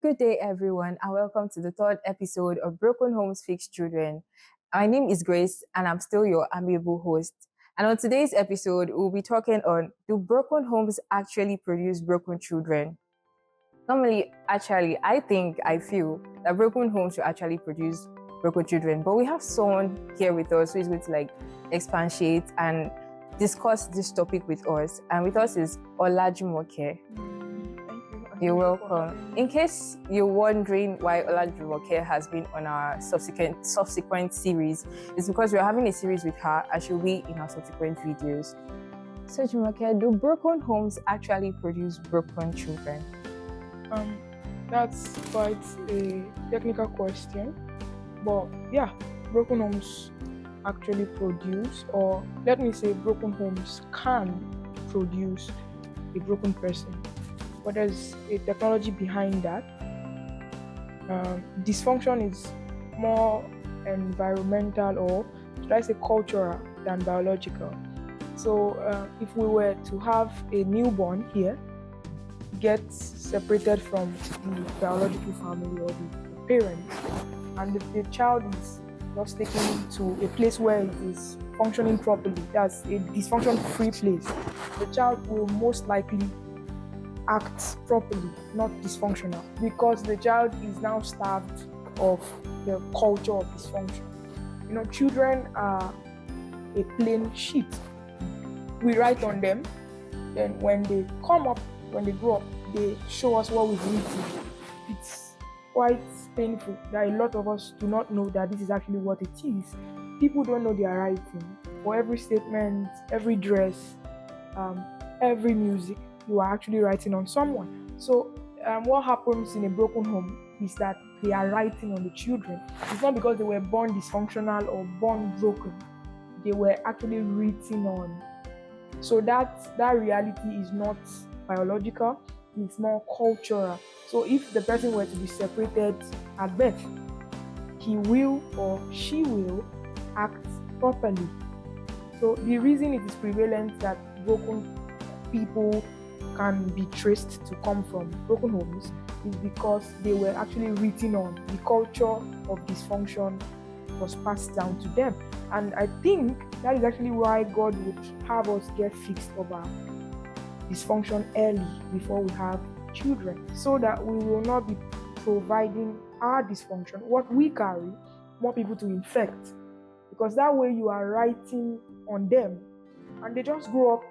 Good day, everyone, and welcome to the third episode of Broken Homes Fix Children. My name is Grace, and I'm still your amiable host. And on today's episode, we'll be talking on, do broken homes actually produce broken children? Normally, actually, I feel that broken homes should actually produce broken children. But we have someone here with us who is going to expatiate and discuss this topic with us. And with us is Olajumoke. You're welcome. In case you're wondering why Olajumoke has been on our subsequent series, it's because we're having a series with her and she'll be in our subsequent videos. So Jumoke, do broken homes actually produce broken children? That's quite a technical question, but yeah, broken homes actually produce, or let me say broken homes can produce a broken person. But there's a technology behind that. Dysfunction is more environmental, or should I say cultural, than biological. So if we were to have a newborn here get separated from the biological family or the parents, and the child is just taken to a place where it is functioning properly, that's a dysfunction-free place, the child will most likely act properly, not dysfunctional, because the child is now starved of the culture of dysfunction. Children are a plain sheet. We write on them, then when they come up, when they grow up, they show us what we've written. It's quite painful that a lot of us do not know that this is actually what it is. People don't know their writing. For every statement, every dress, every music, you are actually writing on someone. So what happens in a broken home is that they are writing on the children. It's not because they were born dysfunctional or born broken. They were actually written on. So that reality is not biological, it's more cultural. So if the person were to be separated at birth, he will or she will act properly. So the reason it is prevalent that broken people can be traced to come from broken homes is because they were actually written on. The culture of dysfunction was passed down to them. And I think that is actually why God would have us get fixed over dysfunction early before we have children, so that we will not be providing our dysfunction, what we carry, more people to infect. Because that way you are writing on them and they just grow up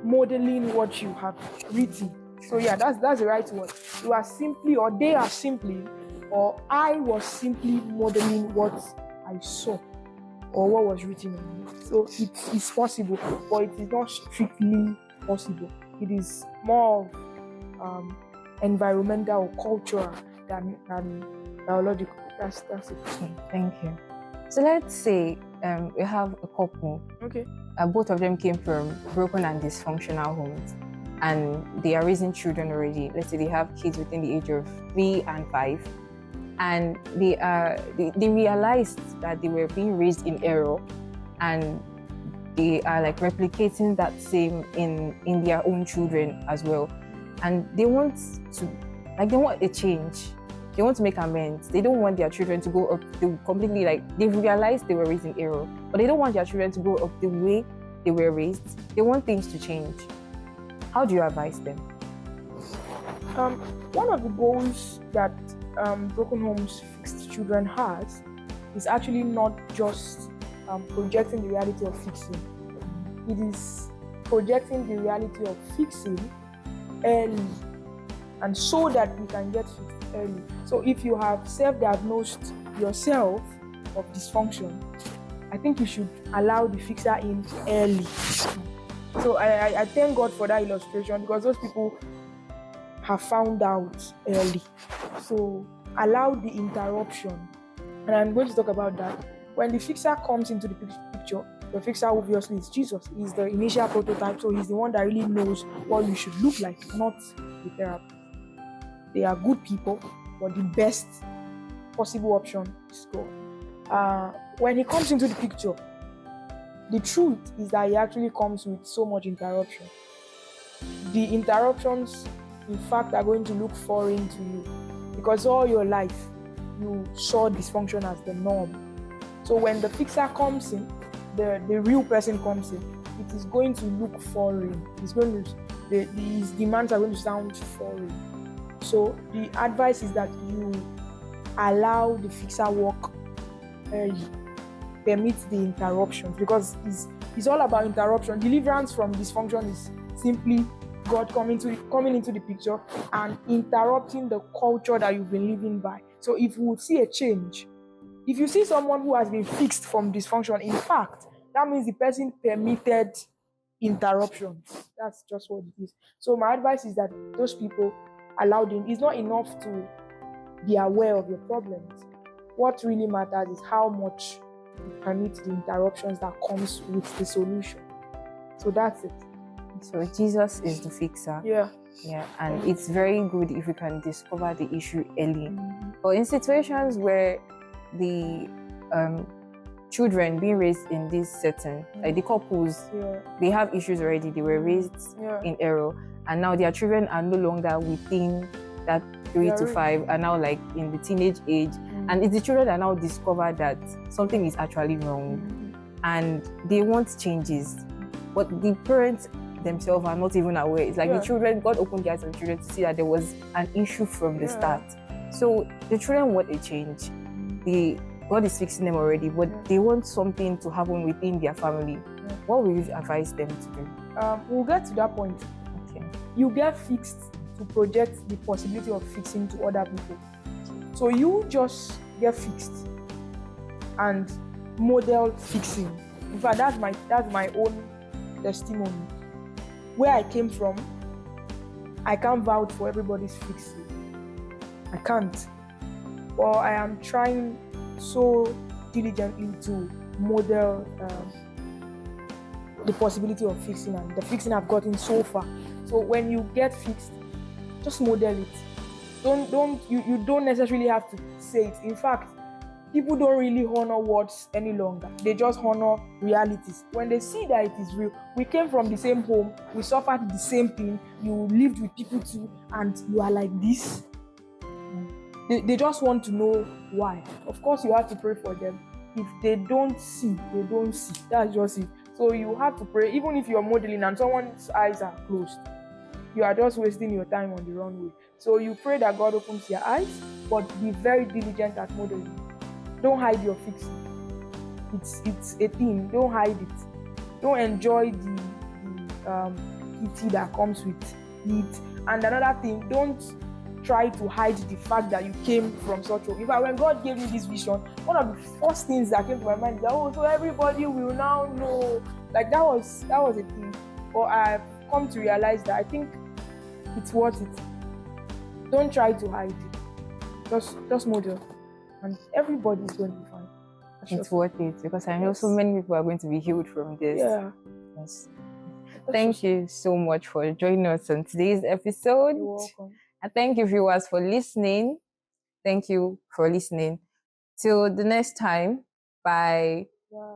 modeling what you have written. So yeah, that's the right word. You are simply, or they are simply, or I was simply modeling what I saw or what was written on me. So it is possible, but it is not strictly possible. It is more of environmental or cultural than biological. That's it. Okay, thank you. So let's say we have a couple. Okay. Both of them came from broken and dysfunctional homes, and they are raising children already. Let's say they have kids within the age of 3 and 5, and they realized that they were being raised in error, and they are replicating that same in their own children as well. And they want a change. They want to make amends. They don't want their children to go up completely, they've realized they were raised in error, but they don't want their children to go up the way they were raised. They want things to change. How do you advise them? One of the goals that Broken Homes Fixed Children has is actually not just projecting the reality of fixing. It is projecting the reality of fixing early, and so that we can get fixed early. So if you have self-diagnosed yourself of dysfunction, I think you should allow the fixer in early. So I thank God for that illustration, because those people have found out early. So allow the interruption, and I'm going to talk about that. When the fixer comes into the picture, the fixer obviously is Jesus. He's the initial prototype, so he's the one that really knows what you should look like, not the therapist. They are good people, but the best possible option is God. When he comes into the picture, the truth is that he actually comes with so much interruption. The interruptions, in fact, are going to look foreign to you. because all your life you saw dysfunction as the norm. So when the fixer comes in, the real person comes in, it is going to look foreign. It's going to his demands are going to sound foreign. So the advice is that you allow the fixer work early, permit the interruptions, because it's all about interruption. Deliverance from dysfunction is simply God coming into the picture and interrupting the culture that you've been living by. So if you see a change, if you see someone who has been fixed from dysfunction, in fact, that means the person permitted interruptions. That's just what it is. So my advice is that those people allowed in. It's not enough to be aware of your problems. What really matters is how much you permit the interruptions that comes with the solution. So that's it. So Jesus is the fixer. Yeah. And it's very good if we can discover the issue early. But in situations where the children being raised in this setting, like the couples, they have issues already. They were raised in error, and now their children are no longer within that 3 to 5, are now like in the teenage age, and it's the children that now discover that something is actually wrong, and they want changes, but the parents themselves are not even aware. It's like the children, God opened the eyes of the children to see that there was an issue from the start. So the children want a change. God is fixing them already, but they want something to happen within their family. What will you advise them to do? We'll get to that point. Okay. You get fixed to project the possibility of fixing to other people. So you just get fixed and model fixing. In fact, that's my own testimony. Where I came from, I can't vouch for everybody's fixing. I can't. But I am trying so diligently to model the possibility of fixing, and the fixing I've gotten so far. So when you get fixed, just model it. You don't necessarily have to say it. In fact, people don't really honor words any longer. They just honor realities. When they see that it is real, we came from the same home, we suffered the same thing, you lived with people too, and you are like this. They just want to know why. Of course, you have to pray for them. If they don't see, they don't see. That's just it. So you have to pray, even if you're modeling and someone's eyes are closed. You are just wasting your time on the wrong way. So you pray that God opens your eyes, but be very diligent at modeling. Don't hide your fixing. It's a thing. Don't hide it. Don't enjoy the pity that comes with it. And another thing, don't try to hide the fact that you came from such a. In fact, when God gave me this vision, one of the first things that came to my mind is that, so everybody will now know. Like that was a thing. But I've come to realize that I think it's worth it. Don't try to hide it. Just model, and everybody's going to be fine. It's worth it, because I know so many people are going to be healed from this. Yes. Thank you so much for joining us on today's episode. You're welcome. And thank you, viewers, for listening. Thank you for listening. Till the next time. Bye. Bye.